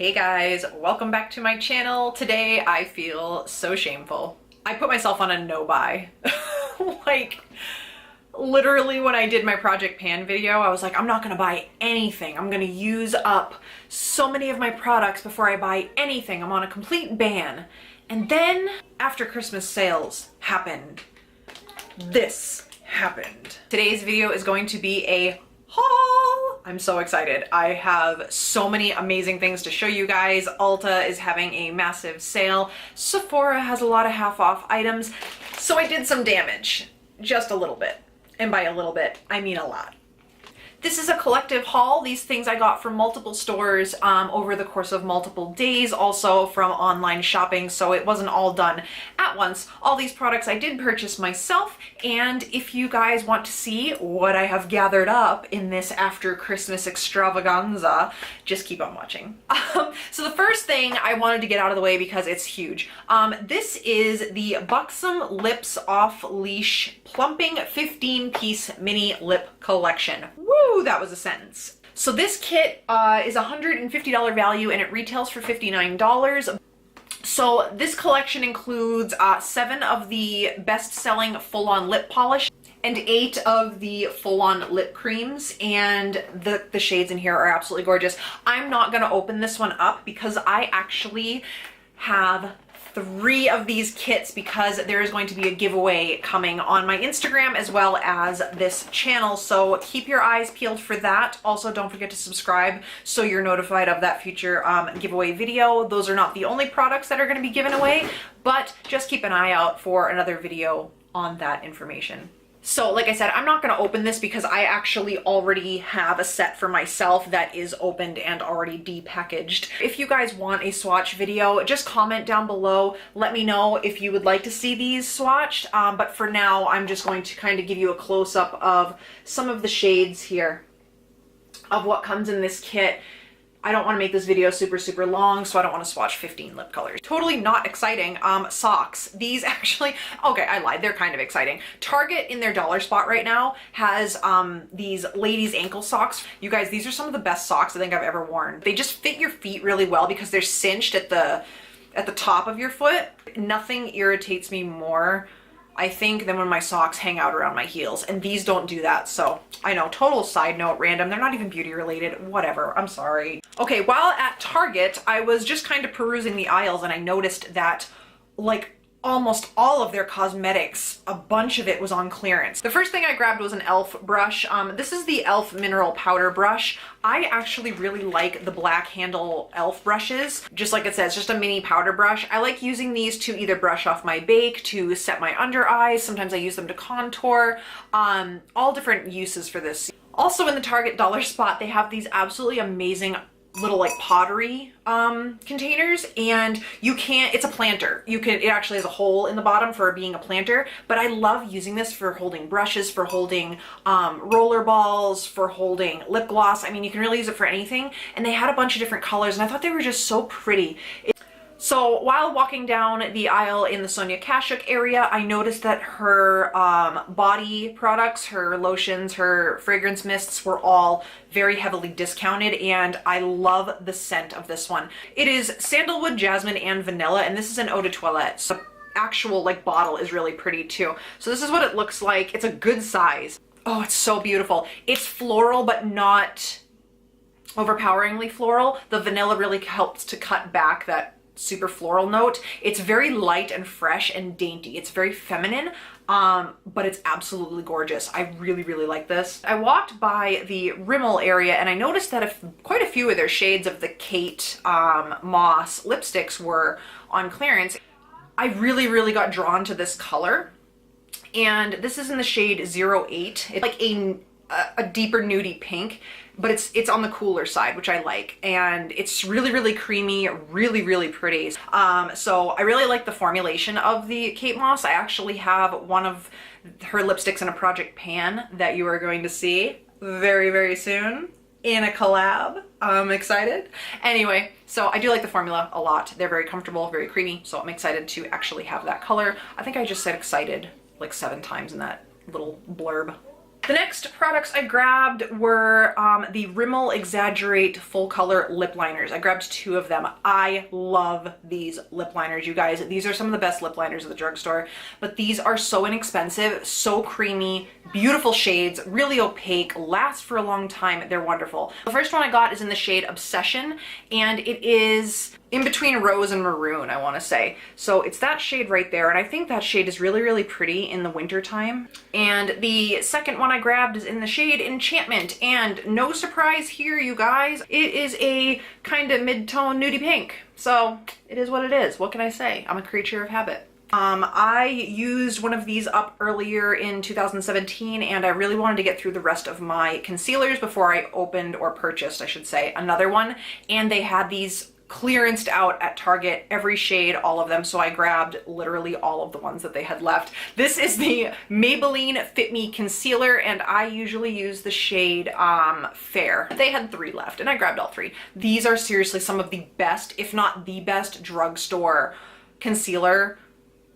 Hey guys, welcome back to my channel. Today I feel so shameful. I put myself on a no buy. Like literally when I did my Project Pan video, I was like, I'm not gonna buy anything. I'm gonna use up so many of my products before I buy anything. I'm on a complete ban. And then after Christmas sales happened, this happened. Today's video is going to be a haul. I'm so excited. I have so many amazing things to show you guys. Ulta is having a massive sale. Sephora has a lot of half off items. So I did some damage, just a little bit. And by a little bit, I mean a lot. This is a collective haul. These things I got from multiple stores over the course of multiple days, also from online shopping, so it wasn't all done at once. All these products I did purchase myself, and if you guys want to see what I have gathered up in this after Christmas extravaganza, just keep on watching. So the first thing I wanted to get out of the way because it's huge. This is the Buxom Lips Off-Leash Plumping 15-piece mini lip collection. Woo, that was a sentence. So this kit is $150 value and it retails for $59. So this collection includes 7 of the best-selling full-on lip polish and 8 of the full-on lip creams, and the shades in here are absolutely gorgeous. I'm not gonna open this one up because I actually have 3 of these kits because there is going to be a giveaway coming on my Instagram as well as this channel, so keep your eyes peeled for that. Also, don't forget to subscribe so you're notified of that future giveaway video. Those are not the only products that are going to be given away, but just keep an eye out for another video on that information. So like I said, I'm not going to open this because I actually already have a set for myself that is opened and already depackaged. If you guys want a swatch video, just comment down below. Let me know if you would like to see these swatched. But for now, I'm just going to kind of give you a close-up of some of the shades here of what comes in this kit. I don't want to make this video super long, so I don't want to swatch 15 lip colors. Totally not exciting. Socks. These actually, okay, I lied. They're kind of exciting. Target in their dollar spot right now has these ladies ankle socks. You guys, these are some of the best socks I think I've ever worn. They just fit your feet really well because they're cinched at the top of your foot. Nothing irritates me more, I think, than when my socks hang out around my heels, and these don't do that. So I know, total side note, random. They're not even beauty related, whatever, I'm sorry. Okay, while at Target, I was just kind of perusing the aisles and I noticed that like almost all of their cosmetics, a bunch of it was on clearance. The first thing I grabbed was an e.l.f. brush. This is the e.l.f. mineral powder brush. I actually really like the black handle e.l.f. brushes. Just like it says, just a mini powder brush. I like using these to either brush off my bake, to set my under eyes. Sometimes I use them to contour. All different uses for this. Also in the Target dollar spot, they have these absolutely amazing little like pottery containers, and it's a planter. It actually has a hole in the bottom for being a planter, but I love using this for holding brushes, for holding roller balls, for holding lip gloss. I mean, you can really use it for anything, and they had a bunch of different colors and I thought they were just so pretty. So while walking down the aisle in the Sonia Kashuk area, I noticed that her body products, her lotions, her fragrance mists were all very heavily discounted, and I love the scent of this one. It is sandalwood, jasmine, and vanilla, and this is an eau de toilette. So the actual like bottle is really pretty too. So this is what it looks like. It's a good size. Oh, it's so beautiful. It's floral, but not overpoweringly floral. The vanilla really helps to cut back that super floral note. It's very light and fresh and dainty. It's very feminine, but it's absolutely gorgeous. I really like this. I walked by the Rimmel area and I noticed that quite a few of their shades of the Kate Moss lipsticks were on clearance. I really got drawn to this color, and this is in the shade 08. It's like a deeper nudie pink, but it's on the cooler side, which I like, and it's really creamy, really pretty. So I really like the formulation of the Kate Moss. I actually have one of her lipsticks in a Project Pan that you are going to see very soon in a collab. I'm excited. Anyway, so I do like the formula a lot. They're very comfortable, very creamy, so I'm excited to actually have that color. I think I just said excited like 7 times in that little blurb. The next products I grabbed were the Rimmel Exaggerate full color lip liners. I grabbed 2 of them. I love these lip liners, you guys. These are some of the best lip liners at the drugstore, but these are so inexpensive, so creamy, beautiful shades, really opaque, last for a long time. They're wonderful. The first one I got is in the shade Obsession, and it is in between rose and maroon, I want to say. So it's that shade right there, and I think that shade is really, really pretty in the winter time. And the second one I grabbed is in the shade Enchantment, and no surprise here, you guys, it is a kind of mid-tone nudie pink. So it is what it is. What can I say? I'm a creature of habit. I used one of these up earlier in 2017, and I really wanted to get through the rest of my concealers before I opened, or purchased, I should say, another one. And they had these clearanced out at Target, every shade, all of them. So I grabbed literally all of the ones that they had left. This is the Maybelline Fit Me Concealer, and I usually use the shade Fair. They had 3 left, and I grabbed all 3. These are seriously some of the best, if not the best, drugstore concealer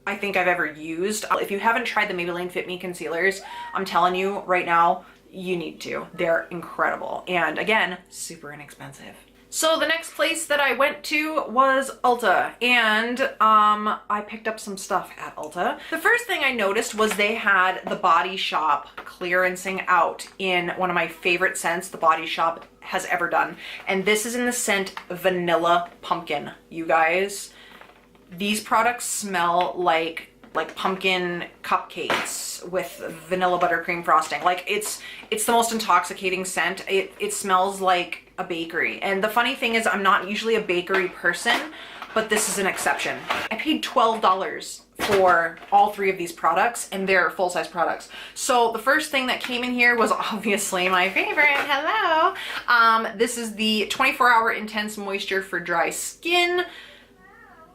I think I've ever used. If you haven't tried the Maybelline Fit Me concealers, I'm telling you right now, you need to. They're incredible. And again, super inexpensive. So the next place that I went to was Ulta, and I picked up some stuff at Ulta. The first thing I noticed was they had the Body Shop clearancing out in one of my favorite scents the Body Shop has ever done. And this is in the scent Vanilla Pumpkin, you guys. These products smell like pumpkin cupcakes with vanilla buttercream frosting. Like it's the most intoxicating scent. It smells like a bakery. And the funny thing is, I'm not usually a bakery person, but this is an exception. I paid $12 for all 3 of these products, and they're full-size products. So the first thing that came in here was obviously my favorite. Hello. This is the 24-hour intense moisture for dry skin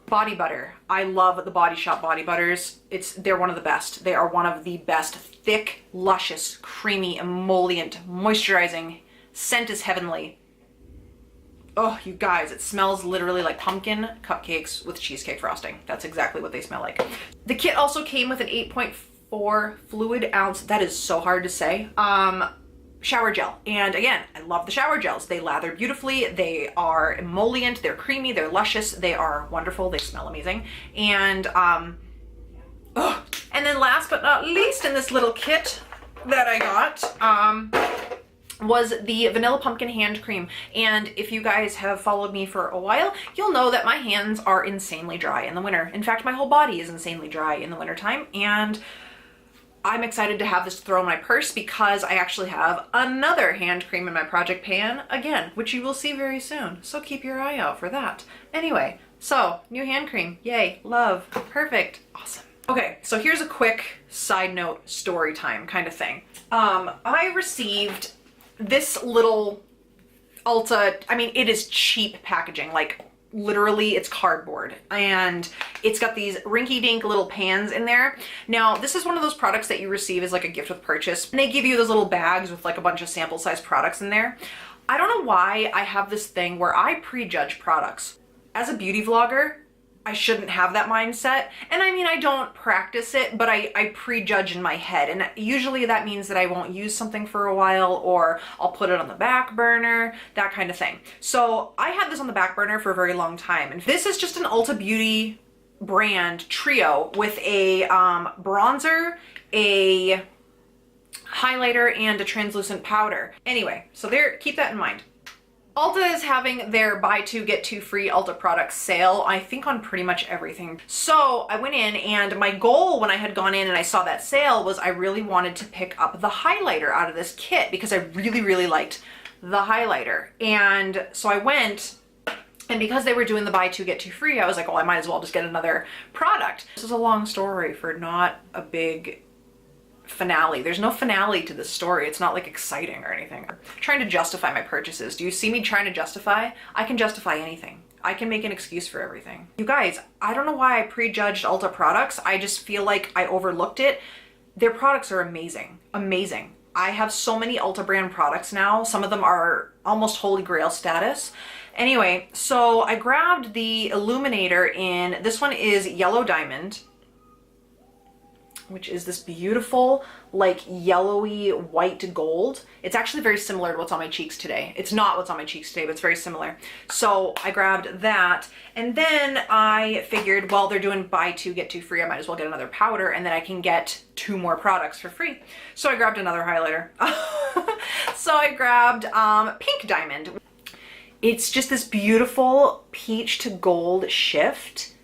body butter. I love the Body Shop body butters. They're one of the best. They are one of the best. Thick, luscious, creamy, emollient, moisturizing. Scent is heavenly. Oh, you guys, it smells literally like pumpkin cupcakes with cheesecake frosting. That's exactly what they smell like. The kit also came with an 8.4 fluid ounce, that is so hard to say, shower gel. And again, I love the shower gels. They lather beautifully. They are emollient. They're creamy. They're luscious. They are wonderful. They smell amazing. And, and then last but not least in this little kit that I got, was the Vanilla Pumpkin Hand Cream. And if you guys have followed me for a while, you'll know that my hands are insanely dry in the winter. In fact, my whole body is insanely dry in the wintertime. And I'm excited to have this to throw in my purse because I actually have another hand cream in my project pan again, which you will see very soon. So keep your eye out for that. Anyway, so new hand cream. Yay, love, perfect, awesome. Okay, so here's a quick side note story time kind of thing. I received this little Ulta, I mean, it is cheap packaging, like literally it's cardboard, and it's got these rinky-dink little pans in there. Now, this is one of those products that you receive as like a gift with purchase, and they give you those little bags with like a bunch of sample size products in there. I don't know why I have this thing where I prejudge products. As a beauty vlogger, I shouldn't have that mindset. And I mean, I don't practice it, but I prejudge in my head. And usually that means that I won't use something for a while, or I'll put it on the back burner, that kind of thing. So I had this on the back burner for a very long time. And this is just an Ulta Beauty brand trio with a bronzer, a highlighter, and a translucent powder. Anyway, so there, keep that in mind. Ulta is having their buy 2 get 2 free Ulta products sale, I think on pretty much everything. So I went in, and my goal when I had gone in and I saw that sale was I really wanted to pick up the highlighter out of this kit because I really, really liked the highlighter. And so I went, and because they were doing the buy 2 get 2 free, I was like, well, I might as well just get another product. This is a long story for not a big finale. There's no finale to this story. It's not like exciting or anything. I'm trying to justify my purchases. Do you see me trying to justify? I can justify anything. I can make an excuse for everything. You guys, I don't know why I prejudged Ulta products. I just feel like I overlooked it. Their products are amazing. Amazing. I have so many Ulta brand products now. Some of them are almost holy grail status. Anyway, so I grabbed the illuminator in, this one is Yellow Diamond. which is this beautiful, like yellowy white gold. It's actually very similar to what's on my cheeks today. It's not what's on my cheeks today, but it's very similar. So I grabbed that, and then I figured, well, they're doing buy two, get two free. I might as well get another powder, and then I can get 2 more products for free. So I grabbed another highlighter. So I grabbed Pink Diamond. It's just this beautiful peach to gold shift.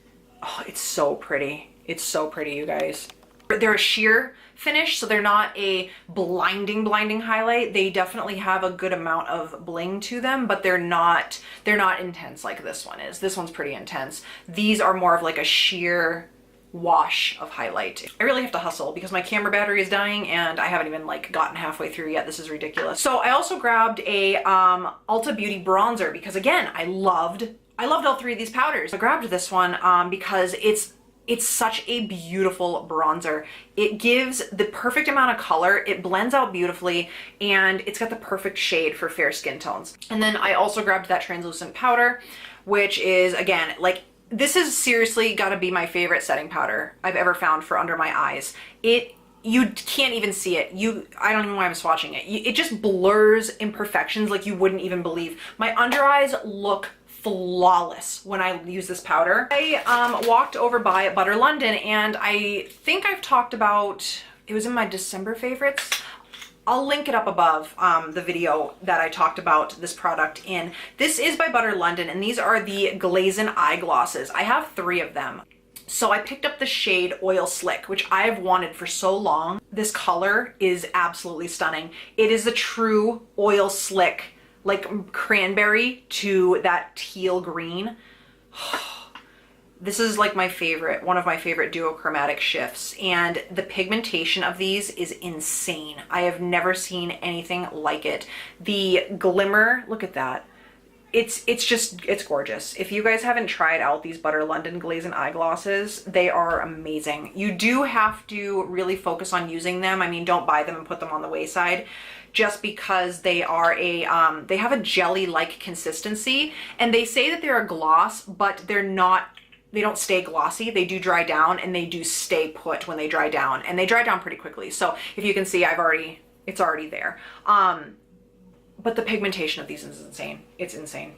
Oh, it's so pretty. It's so pretty, you guys. They're a sheer finish, so they're not a blinding highlight. They definitely have a good amount of bling to them, but they're not intense like this one is. This one's pretty intense. These are more of like a sheer wash of highlight. I really have to hustle because my camera battery is dying and I haven't even like gotten halfway through yet. This is ridiculous. So I also grabbed a Ulta Beauty bronzer because again, I loved all 3 of these powders. I grabbed this one because it's such a beautiful bronzer. It gives the perfect amount of color, it blends out beautifully, and it's got the perfect shade for fair skin tones. And then I also grabbed that translucent powder, which is, again, like, this is seriously gotta be my favorite setting powder I've ever found for under my eyes. You can't even see it. I don't even know why I'm swatching it. It just blurs imperfections like you wouldn't even believe. My under eyes look flawless when I use this powder. I walked over by Butter London, and I think I've talked about, it was in my December favorites. I'll link it up above the video that I talked about this product in. This is by Butter London, and these are the Glazen eyeglosses. I have 3 of them. So I picked up the shade Oil Slick, which I've wanted for so long. This color is absolutely stunning. It is a true oil slick, like cranberry to that teal green. This is like my favorite, one of my favorite duochromatic shifts, and the pigmentation of these is insane. I have never seen anything like it. The glimmer, look at that. It's gorgeous. If you guys haven't tried out these Butter London Glazen eyeglasses, they are amazing. You do have to really focus on using them. I mean, don't buy them and put them on the wayside, just because they are they have a jelly-like consistency, and they say that they're a gloss, but they're not, they don't stay glossy. They do dry down, and they do stay put when they dry down, and they dry down pretty quickly. So if you can see, it's already there. But the pigmentation of these is insane. It's insane.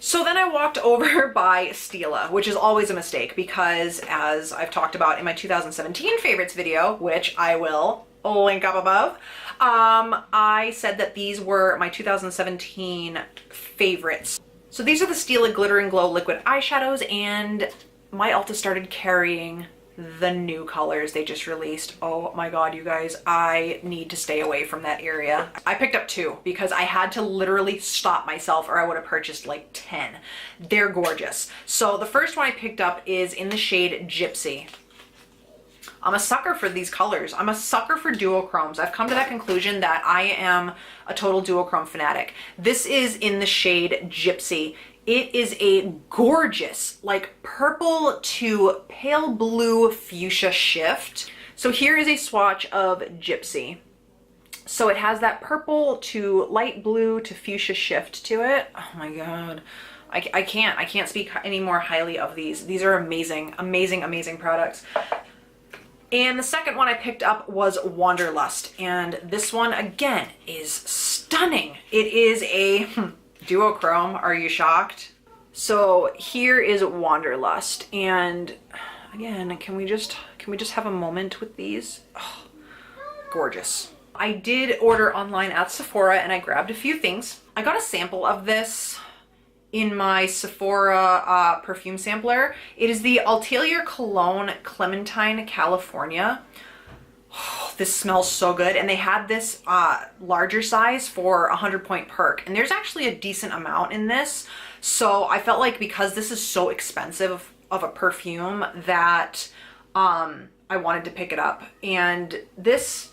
So then I walked over by Stila, which is always a mistake because, as I've talked about in my 2017 favorites video, which I will link up above, I said that these were my 2017 favorites. So these are the Stila Glitter and Glow liquid eyeshadows, and my Ulta started carrying the new colors they just released. Oh my god, you guys, I need to stay away from that area. I picked up 2 because I had to literally stop myself or I would have purchased like 10. They're gorgeous. So the first one I picked up is in the shade Gypsy. I'm a sucker for these colors. I'm a sucker for duochromes. I've come to that conclusion that I am a total duochrome fanatic. This is in the shade Gypsy. It is a gorgeous, like purple to pale blue fuchsia shift. So here is a swatch of Gypsy. So it has that purple to light blue to fuchsia shift to it. Oh my god. I can't speak any more highly of these. These are amazing, amazing, amazing products. And the second one I picked up was Wanderlust. And this one, again, is stunning. It is a duochrome. Are you shocked? So here is Wanderlust. And again, can we just have a moment with these? Oh, gorgeous. I did order online at Sephora and I grabbed a few things. I got a sample of this in my Sephora perfume sampler. It is the Altelier Cologne Clementine, California. Oh, this smells so good. And they had this larger size for 100-point perk. And there's actually a decent amount in this. So I felt like because this is so expensive of a perfume that I wanted to pick it up. And this,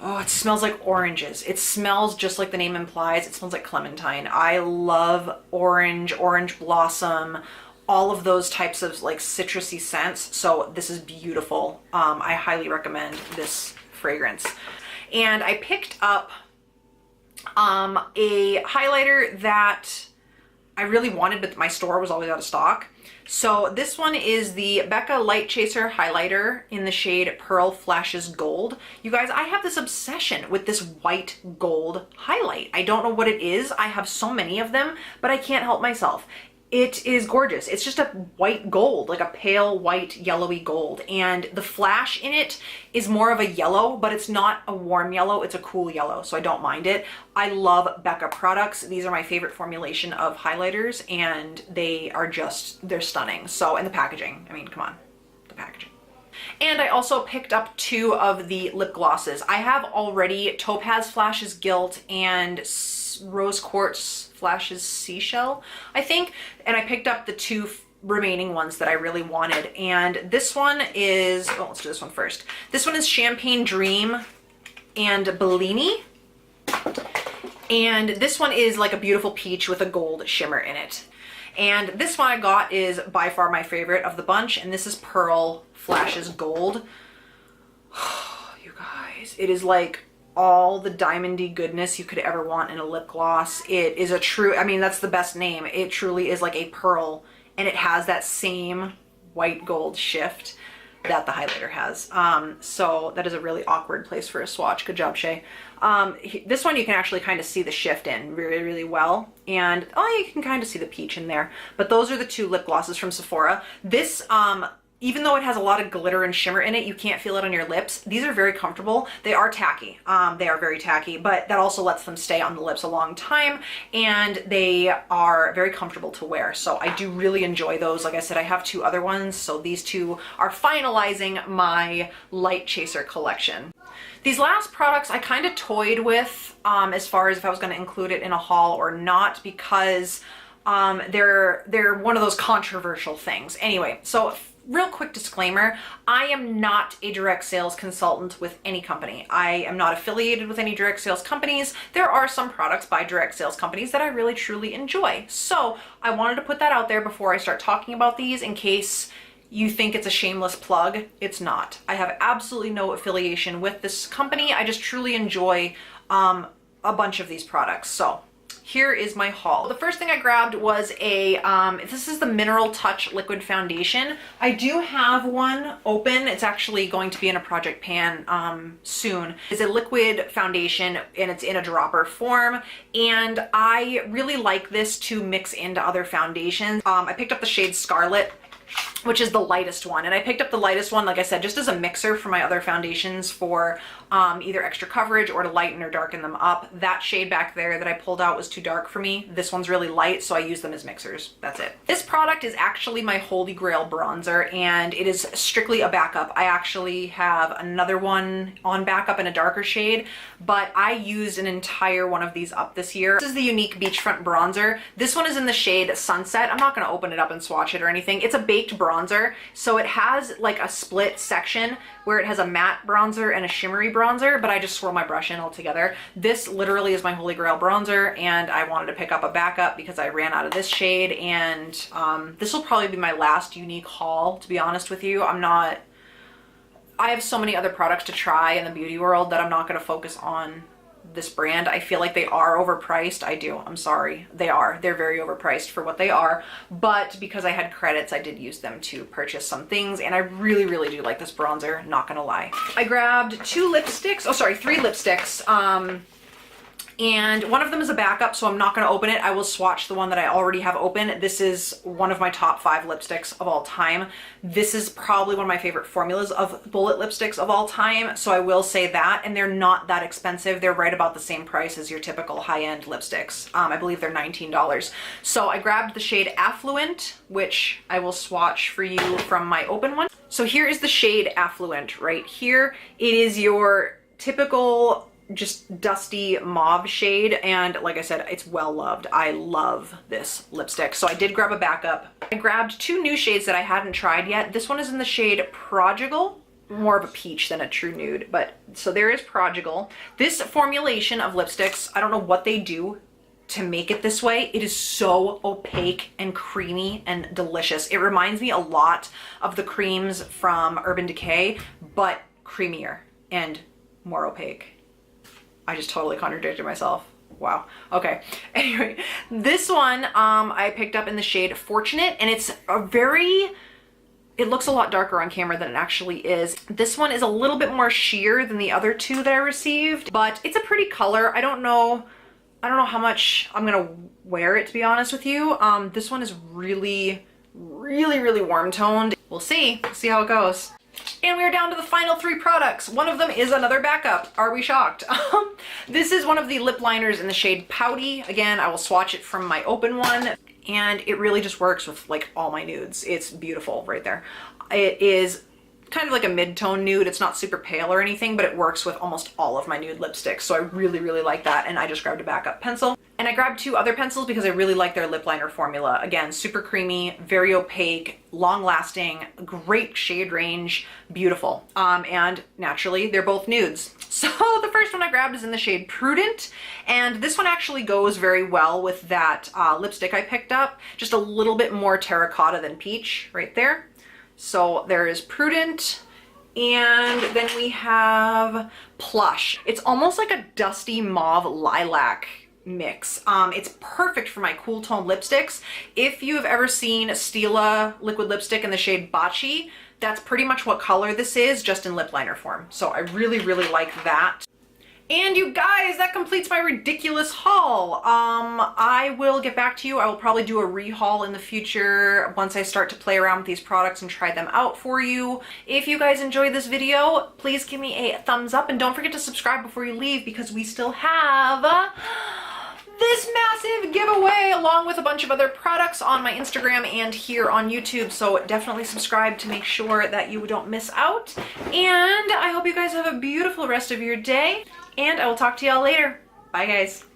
oh, it smells like oranges. It smells just like the name implies. It smells like clementine. I love orange, orange blossom, all of those types of like citrusy scents. So this is beautiful. I highly recommend this fragrance. And I picked up a highlighter that I really wanted, but my store was always out of stock. So this one is the Becca Light Chaser Highlighter in the shade Pearl Flashes Gold. You guys, I have this obsession with this white gold highlight. I don't know what it is. I have so many of them, but I can't help myself. It is gorgeous. It's just a white gold, like a pale white yellowy gold. And the flash in it is more of a yellow, but it's not a warm yellow. It's a cool yellow, so I don't mind it. I love Becca products. These are my favorite formulation of highlighters, and they are just, they're stunning. So, and the packaging, I mean, come on, the packaging. And I also picked up 2 of the lip glosses. I have already Topaz Flashes Gilt and Rose Quartz Flashes Seashell, I think. And I picked up the 2 remaining ones that I really wanted. And this one is, oh, let's do this one first. This one is Champagne Dream and Bellini. And this one is like a beautiful peach with a gold shimmer in it. And this one I got is by far my favorite of the bunch, and this is Pearl Flashes Gold. You guys, it is like all the diamondy goodness you could ever want in a lip gloss. It is a true, I mean, that's the best name. It truly is like a pearl, and it has that same white gold shift that the highlighter has. So that is a really awkward place for a swatch. Good job, Shay. This one you can actually kind of see the shift in really, really well. And oh, you can kind of see the peach in there. But those are the 2 lip glosses from Sephora. This, even though it has a lot of glitter and shimmer in it, you can't feel it on your lips. These are very comfortable. They are tacky. They are very tacky, but that also lets them stay on the lips a long time, and they are very comfortable to wear. So I do really enjoy those. Like I said, I have 2 other ones, so these 2 are finalizing my Light Chaser collection. These last products I kind of toyed with as far as if I was going to include it in a haul or not, because they're one of those controversial things. Anyway, so real quick disclaimer, I am not a direct sales consultant with any company. I am not affiliated with any direct sales companies. There are some products by direct sales companies that I really truly enjoy. So I wanted to put that out there before I start talking about these, in case you think it's a shameless plug. It's not. I have absolutely no affiliation with this company. I just truly enjoy a bunch of these products. So here is my haul. The first thing I grabbed was a, this is the Mineral Touch Liquid Foundation. I do have one open. It's actually going to be in a project pan soon. It's a liquid foundation, and it's in a dropper form. And I really like this to mix into other foundations. I picked up the shade Scarlet, which is the lightest one. And I picked up the lightest one, like I said, just as a mixer for my other foundations for either extra coverage or to lighten or darken them up. That shade back there that I pulled out was too dark for me. This one's really light, so I use them as mixers. That's it. This product is actually my holy grail bronzer, and it is strictly a backup. I actually have another one on backup in a darker shade, but I used an entire one of these up this year. This is the Unique Beachfront bronzer. This one is in the shade Sunset. I'm not going to open it up and swatch it or anything. It's a baked bronzer, so it has like a split section where it has a matte bronzer and a shimmery bronzer, but I just swirl my brush in all together. This literally is my holy grail bronzer, and I wanted to pick up a backup because I ran out of this shade, and this will probably be my last Unique haul, to be honest with you. I have so many other products to try in the beauty world that I'm not going to focus on this brand. I feel like they are overpriced. I do. I'm sorry. They are. They're very overpriced for what they are. But because I had credits, I did use them to purchase some things. And I really, really do like this bronzer. Not gonna lie. I grabbed 3 lipsticks. And one of them is a backup, so I'm not going to open it. I will swatch the one that I already have open. This is one of my top 5 lipsticks of all time. This is probably one of my favorite formulas of bullet lipsticks of all time, so I will say that. And they're not that expensive. They're right about the same price as your typical high-end lipsticks. I believe they're $19. So I grabbed the shade Affluent, which I will swatch for you from my open one. So here is the shade Affluent right here. It is your typical just dusty mauve shade, and like I said, it's well loved. I love this lipstick, so I did grab a backup. I grabbed 2 new shades that I hadn't tried yet. This one is in the shade Prodigal, more of a peach than a true nude, but so there is Prodigal. This formulation of lipsticks, I don't know what they do to make it this way. It is so opaque and creamy and delicious. It reminds me a lot of the creams from Urban Decay, but creamier and more opaque. I just totally contradicted myself. Wow. Okay. Anyway, this one I picked up in the shade Fortunate, and it's it looks a lot darker on camera than it actually is. This one is a little bit more sheer than the other two that I received, but it's a pretty color. I don't know how much I'm gonna wear it, to be honest with you. This one is really warm toned. We'll see how it goes. And we are down to the final 3 products. One of them is another backup. Are we shocked? This is one of the lip liners in the shade Pouty. Again, I will swatch it from my open one, and it really just works with like all my nudes. It's beautiful right there. It is kind of like a mid-tone nude. It's not super pale or anything, but it works with almost all of my nude lipsticks. So I really like that. And I just grabbed a backup pencil. And I grabbed 2 other pencils because I really like their lip liner formula. Again, super creamy, very opaque, long lasting, great shade range, beautiful. And naturally, they're both nudes. So the first one I grabbed is in the shade Prudent. And this one actually goes very well with that lipstick I picked up. Just a little bit more terracotta than peach right there. So there is Prudent, and then we have Plush. It's almost like a dusty mauve lilac mix. It's perfect for my cool tone lipsticks. If you have ever seen Stila liquid lipstick in the shade Bocce, that's pretty much what color this is, just in lip liner form. So I really like that. And you guys, that completes my ridiculous haul. I will get back to you. I will probably do a rehaul in the future once I start to play around with these products and try them out for you. If you guys enjoyed this video, please give me a thumbs up and don't forget to subscribe before you leave, because we still have this massive giveaway along with a bunch of other products on my Instagram and here on YouTube. So definitely subscribe to make sure that you don't miss out. And I hope you guys have a beautiful rest of your day. And I will talk to y'all later. Bye, guys.